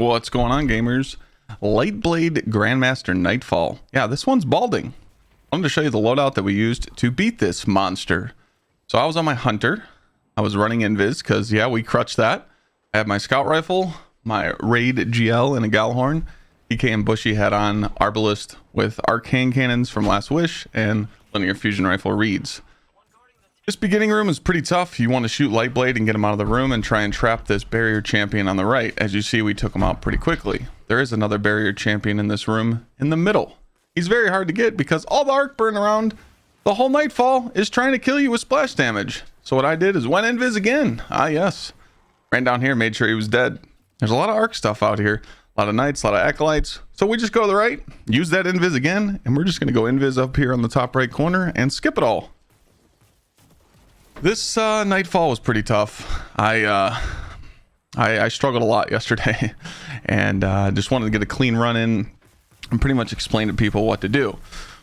What's going on, gamers? Lightblade Grandmaster Nightfall. Yeah, this one's balding. I wanted to show you the loadout that we used to beat this monster. So I was on my hunter. I was running invis because, yeah, we crutched that. I have my scout rifle, my raid GL and a Galhorn. EK and Bushy had on Arbalist with arcane cannons from Last Wish and linear fusion rifle reeds. This beginning room is pretty tough. You want to shoot Lightblade and get him out of the room and try and trap this barrier champion on the right. As you see, we took him out pretty quickly. There is another barrier champion in this room in the middle. He's very hard to get because all the arc burn around the whole Nightfall is trying to kill you with splash damage. So what I did is went invis again. Ah, yes. Ran down here, made sure he was dead. There's a lot of arc stuff out here. A lot of knights, a lot of acolytes. So we just go to the right, use that invis again, and we're just going to go invis up here on the top right corner and skip it all. This Nightfall was pretty tough. I struggled a lot yesterday and just wanted to get a clean run in and pretty much explain to people what to do.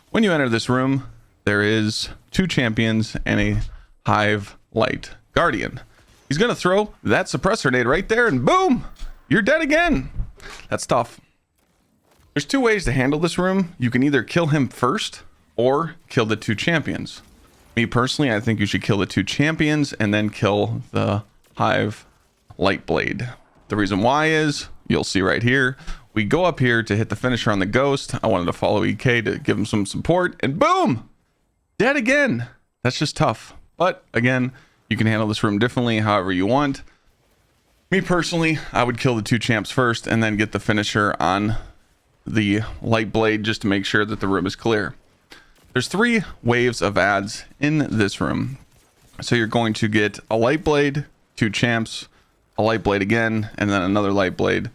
When you enter this room, there is 2 champions and a Hive Light Guardian. He's going to throw that suppressor nade right there and boom, you're dead again. That's tough. There's 2 ways to handle this room. You can either kill him first or kill the 2 champions. Me personally, I think you should kill the 2 champions and then kill the Hive Lightblade. The reason why is, you'll see right here, we go up here to hit the finisher on the ghost. I wanted to follow EK to give him some support and boom, dead again. That's just tough. But again, you can handle this room differently however you want. Me personally, I would kill the 2 champs first and then get the finisher on the Lightblade just to make sure that the room is clear. There's 3 waves of ads in this room. So you're going to get a Lightblade, 2 champs, a Lightblade again, and then another Lightblade.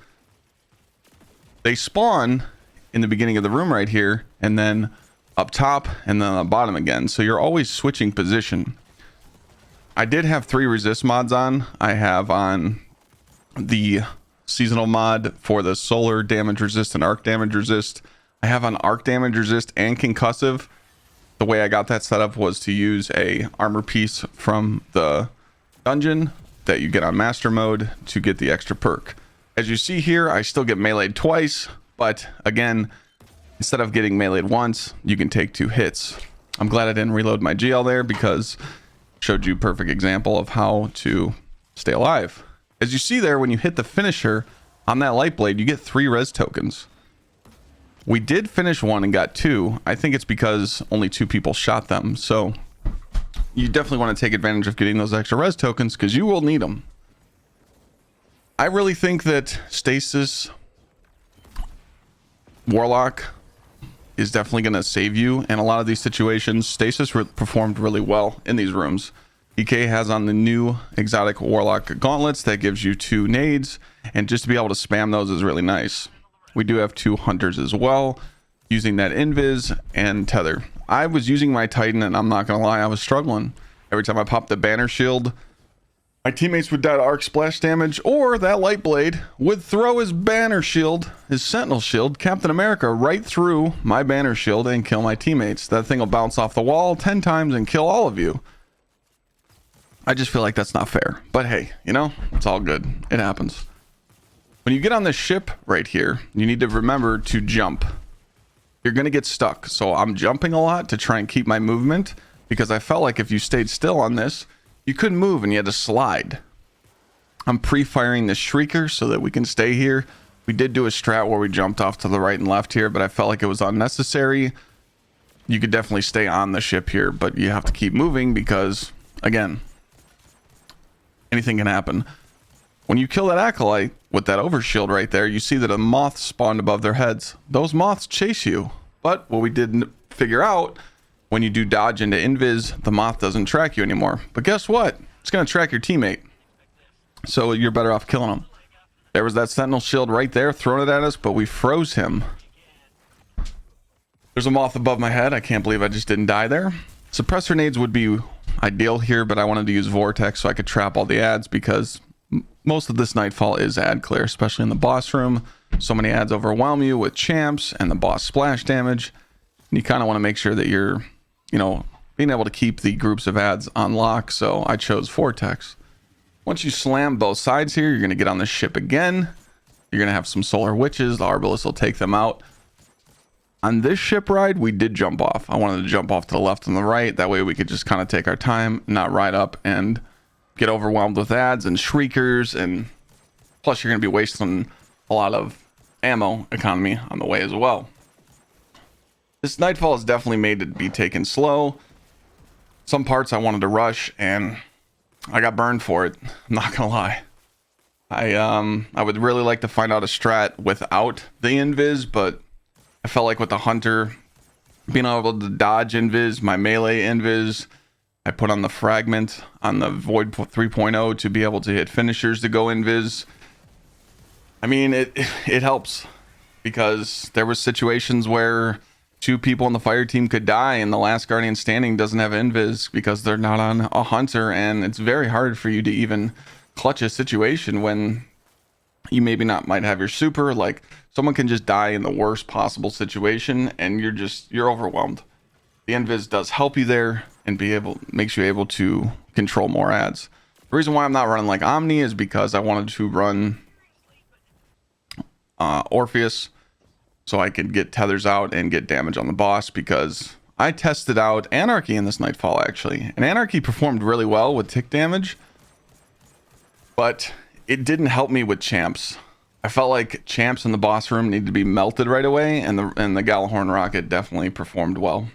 They spawn in the beginning of the room right here, and then up top, and then on the bottom again. So you're always switching position. I did have 3 resist mods on. I have on the seasonal mod for the solar damage resist and arc damage resist. I have on arc damage resist and concussive. The way I got that set up was to use a armor piece from the dungeon that you get on master mode to get the extra perk. As you see here, I still get meleeed twice, but again, instead of getting meleeed once, you can take 2 hits. I'm glad I didn't reload my GL there because it showed you a perfect example of how to stay alive. As you see there, when you hit the finisher on that Lightblade, you get 3 res tokens. We did finish 1 and got 2. I think it's because only 2 people shot them. So you definitely want to take advantage of getting those extra res tokens because you will need them. I really think that Stasis Warlock is definitely going to save you in a lot of these situations. Stasis performed really well in these rooms. EK has on the new exotic Warlock gauntlets that gives you 2 nades, and just to be able to spam those is really nice. We do have 2 hunters as well, using that invis and tether. I was using my Titan, and I'm not gonna lie, I was struggling. Every time I popped the banner shield, my teammates would die to arc splash damage, or that Lightblade would throw his banner shield, his sentinel shield, Captain America, right through my banner shield and kill my teammates. That thing will bounce off the wall 10 times and kill all of you. I just feel like that's not fair. But hey, you know, it's all good. It happens. When you get on this ship right here, you need to remember to jump. You're going to get stuck. So I'm jumping a lot to try and keep my movement because I felt like if you stayed still on this, you couldn't move and you had to slide. I'm pre-firing the Shrieker so that we can stay here. We did do a strat where we jumped off to the right and left here, but I felt like it was unnecessary. You could definitely stay on the ship here, but you have to keep moving because, again, anything can happen. When you kill that acolyte with that overshield right there, you see that a moth spawned above their heads. Those moths chase you. But what we didn't figure out, when you do dodge into invis, the moth doesn't track you anymore. But guess what? It's going to track your teammate. So you're better off killing him. There was that sentinel shield right there, throwing it at us, but we froze him. There's a moth above my head. I can't believe I just didn't die there. Suppressor nades would be ideal here, but I wanted to use Vortex so I could trap all the ads because most of this Nightfall is ad clear, especially in the boss room. So many ads overwhelm you with champs and the boss splash damage. And you kind of want to make sure that you're, you know, being able to keep the groups of ads on lock. So I chose Vortex. Once you slam both sides here, you're going to get on the ship again. You're going to have some solar witches. The Arbalest will take them out. On this ship ride, we did jump off. I wanted to jump off to the left and the right. That way we could just kind of take our time, not ride up and get overwhelmed with ads and shriekers. And plus you're going to be wasting a lot of ammo economy on the way as well. This Nightfall is definitely made to be taken slow. Some parts I wanted to rush and I got burned for it. I'm not gonna lie. I would really like to find out a strat without the invis, but I felt like with the hunter being able to dodge invis, my melee invis, I put on the fragment on the Void 3.0 to be able to hit finishers to go invis. I mean, it helps because there were situations where 2 people on the fire team could die and the last guardian standing doesn't have invis because they're not on a hunter, and it's very hard for you to even clutch a situation when you maybe not might have your super. Like, someone can just die in the worst possible situation and you're overwhelmed. The invis does help you there and makes you able to control more ads. The reason why I'm not running like Omni is because I wanted to run Orpheus so I could get tethers out and get damage on the boss, because I tested out Anarchy in this Nightfall actually, and Anarchy performed really well with tick damage, but it didn't help me with champs. I felt like champs in the boss room needed to be melted right away, and the Galahorn rocket definitely performed well.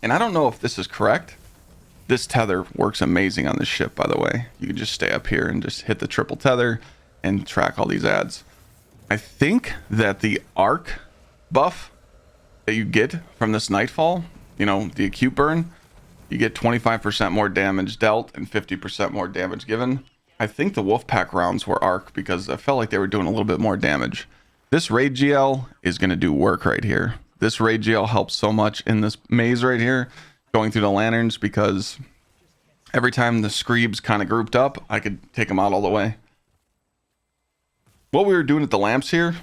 And I don't know if this is correct. This tether works amazing on this ship, by the way. You can just stay up here and just hit the triple tether and track all these ads. I think that the arc buff that you get from this Nightfall, you know, the acute burn, you get 25% more damage dealt and 50% more damage given. I think the Wolfpack rounds were arc because I felt like they were doing a little bit more damage. This Raid GL is going to do work right here. This Raid GL helps so much in this maze right here, going through the lanterns, because every time the Screebs kind of grouped up, I could take them out all the way. What we were doing at the lamps here,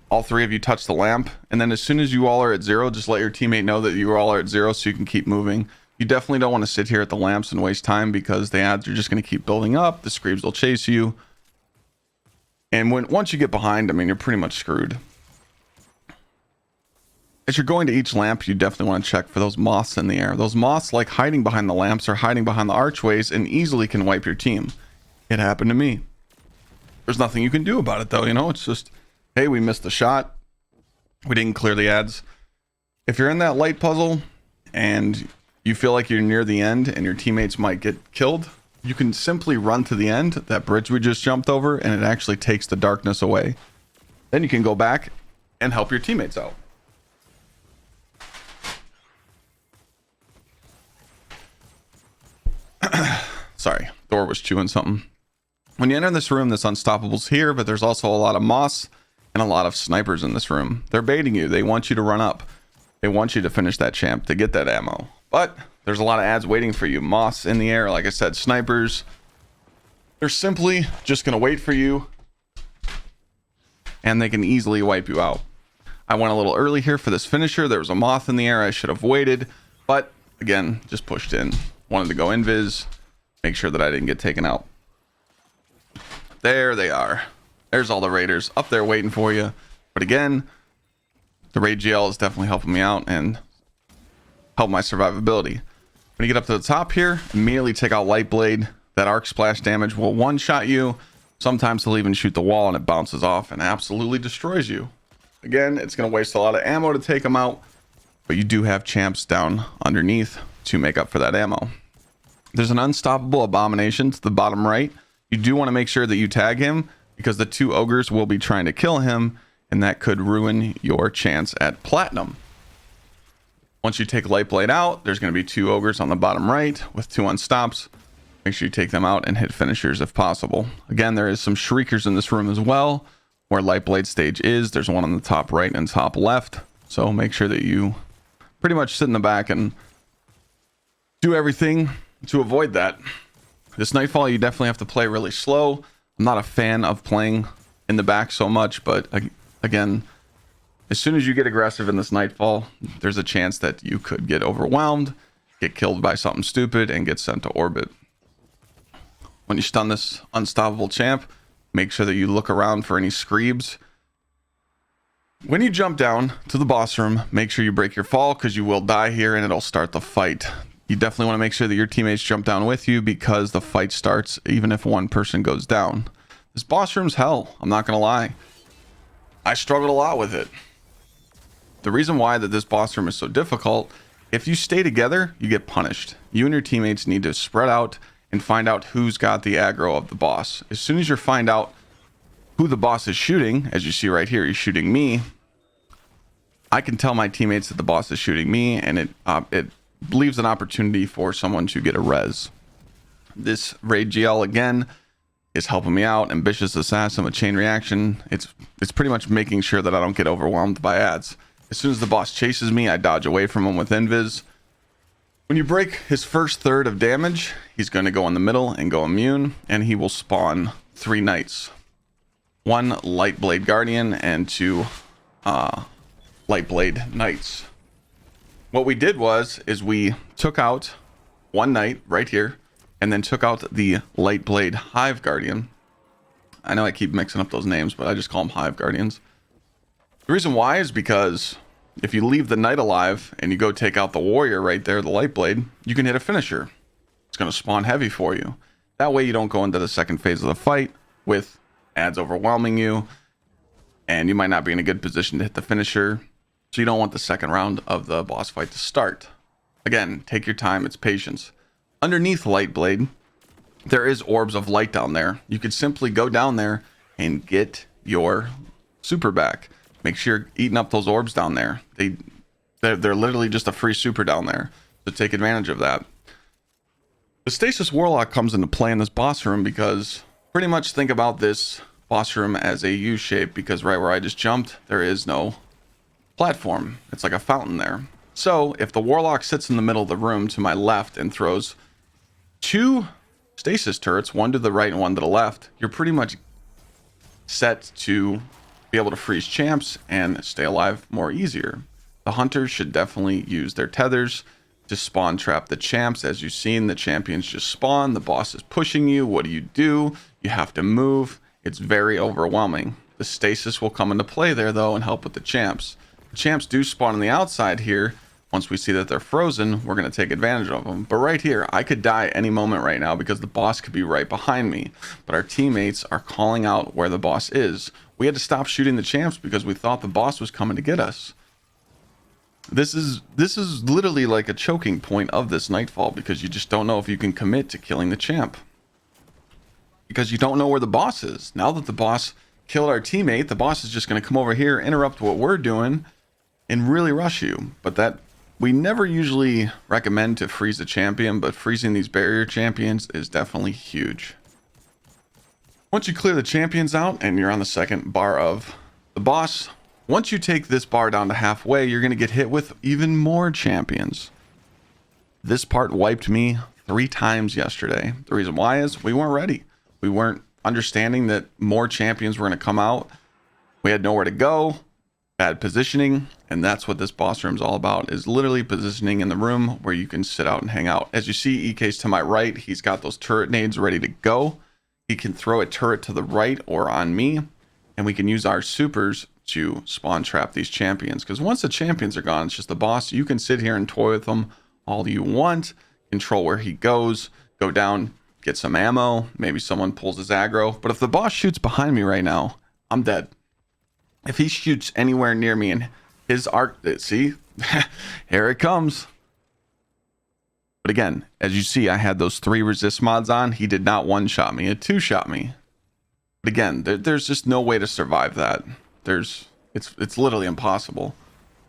all 3 of you touch the lamp, and then as soon as you all are at 0, just let your teammate know that you all are at 0 so you can keep moving. You definitely don't want to sit here at the lamps and waste time, because the ads are just going to keep building up. The Screebs will chase you. And once you get behind, I mean, you're pretty much screwed. As you're going to each lamp, you definitely want to check for those moths in the air. Those moths like hiding behind the lamps or hiding behind the archways and easily can wipe your team. It happened to me. There's nothing you can do about it though, you know? It's just, hey, we missed the shot. We didn't clear the ads. If you're in that light puzzle and you feel like you're near the end and your teammates might get killed, you can simply run to the end, that bridge we just jumped over, and it actually takes the darkness away. Then you can go back and help your teammates out. Sorry, Thor was chewing something. When you enter this room, this Unstoppable's here, but there's also a lot of moss and a lot of snipers in this room. They're baiting you. They want you to run up. They want you to finish that champ to get that ammo. But there's a lot of ads waiting for you. Moss in the air, like I said, snipers. They're simply just going to wait for you, and they can easily wipe you out. I went a little early here for this finisher. There was a moth in the air. I should have waited, but again, just pushed in. Wanted to go invis, make sure that I didn't get taken out. There they are. There's all the raiders up there waiting for you. But again, the Raid GL is definitely helping me out and help my survivability. When you get up to the top here, immediately take out Lightblade. That arc splash damage will one-shot you. Sometimes they'll even shoot the wall and it bounces off and absolutely destroys you. Again, it's going to waste a lot of ammo to take them out, but you do have champs down underneath to make up for that ammo. There's an unstoppable abomination to the bottom right. You do want to make sure that you tag him, because the 2 ogres will be trying to kill him, and that could ruin your chance at platinum. Once you take Lightblade out, there's going to be 2 ogres on the bottom right with 2 unstops. Make sure you take them out and hit finishers if possible. Again, there is some shriekers in this room as well, where Lightblade stage is. There's one on the top right and top left, so make sure that you pretty much sit in the back and do everything to avoid that. This Nightfall, you definitely have to play really slow. I'm not a fan of playing in the back so much, but again, as soon as you get aggressive in this Nightfall, there's a chance that you could get overwhelmed, get killed by something stupid, and get sent to orbit. When you stun this unstoppable champ, Make sure that you look around for any screebs. When you jump down to the boss room, make sure you break your fall, because you will die here and it'll start the fight. You definitely want to make sure that your teammates jump down with you, because the fight starts even if one person goes down. This boss room's hell, I'm not going to lie. I struggled a lot with it. The reason why that this boss room is so difficult, if you stay together, you get punished. You and your teammates need to spread out and find out who's got the aggro of the boss. As soon as you find out who the boss is shooting, as you see right here, he's shooting me. I can tell my teammates that the boss is shooting me, and it leaves an opportunity for someone to get a res. This Raid GL again is helping me out. Ambitious Assassin with chain reaction. It's pretty much making sure that I don't get overwhelmed by ads. As soon as the boss chases me, I dodge away from him with invis. When you break his first third of damage, he's going to go in the middle and go immune, and he will spawn 3 knights. 1 Lightblade Guardian and 2 Lightblade Knights. What we did is we took out 1 knight right here, and then took out the Lightblade Hive Guardian. I know I keep mixing up those names, but I just call them Hive Guardians. The reason why is because if you leave the knight alive and you go take out the warrior right there, the Lightblade, you can hit a finisher. It's going to spawn heavy for you. That way you don't go into the second phase of the fight with ads overwhelming you, and you might not be in a good position to hit the finisher. So you don't want the second round of the boss fight to start. Again, take your time, it's patience. Underneath Lightblade, there is orbs of light down there. You could simply go down there and get your super back. Make sure you're eating up those orbs down there. They're literally just a free super down there. So take advantage of that. The Stasis Warlock comes into play in this boss room because pretty much think about this boss room as a U shape, because right where I just jumped, there is no platform. It's like a fountain there. So if the Warlock sits in the middle of the room to my left and throws 2 stasis turrets, 1 to the right and 1 to the left, you're pretty much set to be able to freeze champs and stay alive more easier. The hunters should definitely use their tethers to spawn trap the champs. As you've seen, the champions just spawn, the boss is pushing you. What do? You have to move. It's very overwhelming. The stasis will come into play there though and help with the champs. The champs do spawn on the outside here. Once we see that they're frozen, we're going to take advantage of them. But right here, I could die any moment right now because the boss could be right behind me. But our teammates are calling out where the boss is. We had to stop shooting the champs because we thought the boss was coming to get us. This is literally like a choking point of this Nightfall, because you just don't know if you can commit to killing the champ. Because you don't know where the boss is. Now that the boss killed our teammate, the boss is just going to come over here, interrupt what we're doing, and really rush you. But that, we never usually recommend to freeze a champion, but freezing these barrier champions is definitely huge. Once you clear the champions out and you're on the second bar of the boss, once you take this bar down to halfway, you're going to get hit with even more champions. This part wiped me 3 times yesterday. The reason why is we weren't ready. We weren't understanding that more champions were going to come out. We had nowhere to go, bad positioning, and that's what this boss room is all about, is literally positioning in the room where you can sit out and hang out. As you see, EK's to my right, he's got those turret nades ready to go. He can throw a turret to the right or on me, and we can use our supers to spawn trap these champions. Because once the champions are gone, it's just the boss. You can sit here and toy with them all you want, control where he goes, go down, get some ammo, maybe someone pulls his aggro. But if the boss shoots behind me right now, I'm dead. If he shoots anywhere near me and his arc, see, here it comes. But again, as you see, I had those 3 resist mods on. He did not 1-shot me, it 2-shot me. But again, there's just no way to survive that. It's literally impossible.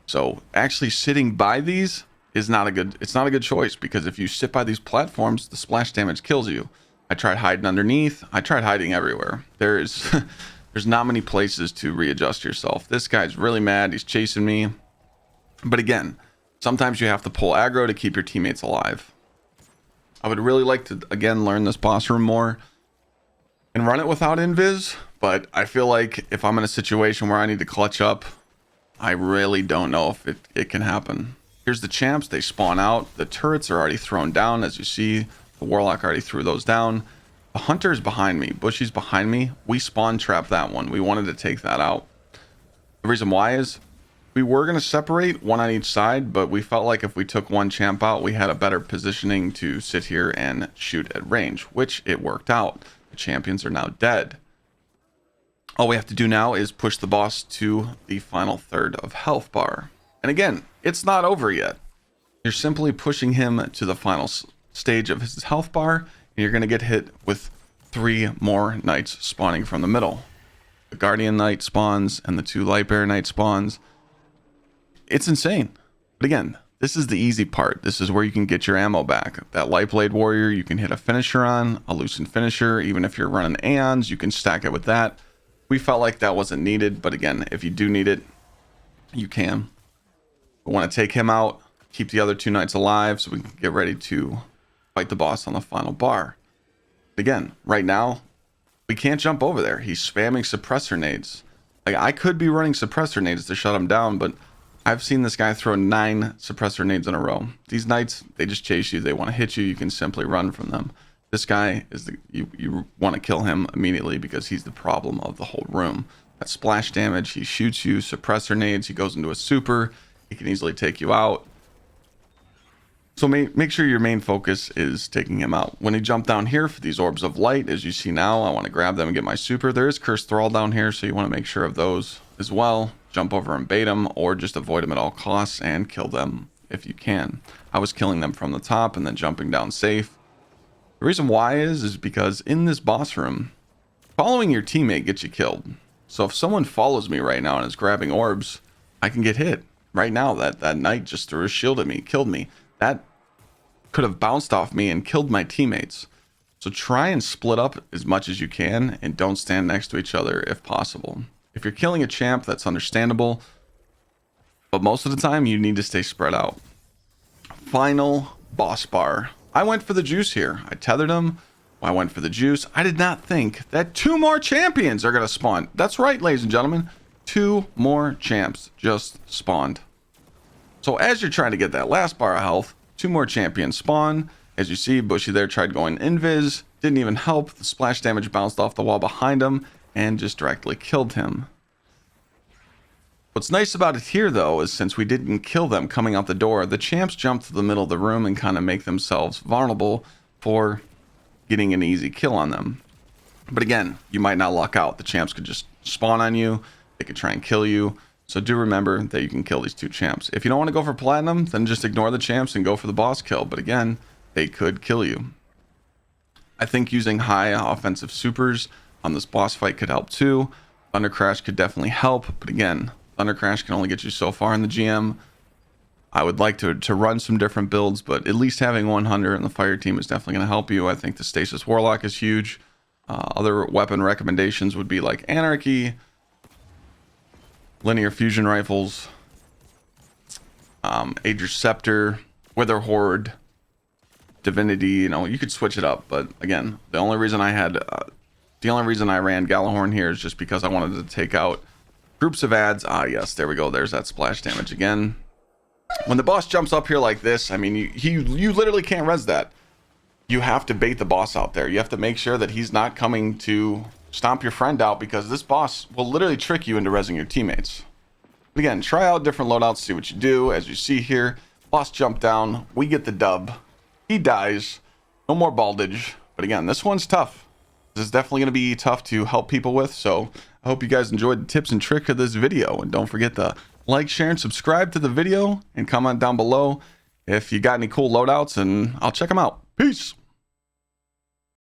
So actually sitting by these is not a good choice, because if you sit by these platforms, the splash damage kills you. I tried hiding underneath. I tried hiding everywhere. There's not many places to readjust yourself. This guy's really mad. He's chasing me. But again, sometimes you have to pull aggro to keep your teammates alive. I would really like to, again, learn this boss room more and run it without invis. But I feel like if I'm in a situation where I need to clutch up, I really don't know if it can happen. Here's the champs. They spawn out. The turrets are already thrown down. As you see, the Warlock already threw those down. The hunter is behind me. Bushy's behind me. We spawn trap that one. We wanted to take that out. The reason why is we were going to separate one on each side, but we felt like if we took one champ out, we had a better positioning to sit here and shoot at range, which it worked out. The champions are now dead. All we have to do now is push the boss to the final third of health bar. And again, it's not over yet. You're simply pushing him to the final stage of his health bar, and you're going to get hit with 3 more knights spawning from the middle. The Guardian Knight spawns and the 2 Lightbearer Knight spawns. It's insane. But again, this is the easy part. This is where you can get your ammo back. That Lightblade Warrior, you can hit a finisher on, a loosened finisher. Even if you're running Aeons, you can stack it with that. We felt like that wasn't needed, but again, if you do need it, you can. We want to take him out, keep the other 2 knights alive so we can get ready to fight the boss on the final bar. Again, right now, we can't jump over there. He's spamming suppressor nades. Like, I could be running suppressor nades to shut him down, but I've seen this guy throw 9 suppressor nades in a row. These knights, they just chase you. They want to hit you. You can simply run from them. This guy is you want to kill him immediately because he's the problem of the whole room. That splash damage, he shoots you, suppressor nades, he goes into a super, he can easily take you out. So make sure your main focus is taking him out. When he jumped down here for these orbs of light, as you see now, I want to grab them and get my super. There is Cursed Thrall down here, so you want to make sure of those as well. Jump over and bait them, or just avoid them at all costs and kill them if you can. I was killing them from the top and then jumping down safe. The reason why is because in this boss room, following your teammate gets you killed. So if someone follows me right now and is grabbing orbs, I can get hit. Right now, that knight just threw a shield at me, killed me. That could have bounced off me and killed my teammates. So try and split up as much as you can and don't stand next to each other if possible. If you're killing a champ, that's understandable, but most of the time you need to stay spread out. Final boss bar. I went for the juice here. I tethered him. I went for the juice. I did not think that 2 more champions are going to spawn. That's right, ladies and gentlemen. 2 more champs just spawned. So as you're trying to get that last bar of health, 2 more champions spawn. As you see, Bushy there tried going invis. Didn't even help. The splash damage bounced off the wall behind him and just directly killed him. What's nice about it here, though, is since we didn't kill them coming out the door, the champs jump to the middle of the room and kind of make themselves vulnerable for getting an easy kill on them. But again, you might not luck out. The champs could just spawn on you. They could try and kill you. So do remember that you can kill these 2 champs. If you don't want to go for platinum, then just ignore the champs and go for the boss kill. But again, they could kill you. I think using high offensive supers on this boss fight could help too. Thunder Crash could definitely help. But again, Thunder Crash can only get you so far in the GM. I would like to run some different builds, but at least having 100 in the fire team is definitely going to help you. I think the Stasis Warlock is huge. Other weapon recommendations would be like Anarchy, Linear Fusion Rifles, Aegis Scepter, Wither Horde, Divinity. You know, you could switch it up, but again, the only reason I ran Galahorn here is just because I wanted to take out groups of ads. Yes, there we go. There's that splash damage again. When the boss jumps up here like this, I mean, you literally can't res that. You have to bait the boss out there. You have to make sure that he's not coming to stomp your friend out, because this boss will literally trick you into resing your teammates. But again, try out different loadouts, see what you do. As you see here, boss jump down, we get the dub. He dies, no more baldage. But again, this one's tough. This is definitely going to be tough to help people with. So I hope you guys enjoyed the tips and tricks of this video. And don't forget to like, share, and subscribe to the video, and comment down below if you got any cool loadouts, and I'll check them out. Peace.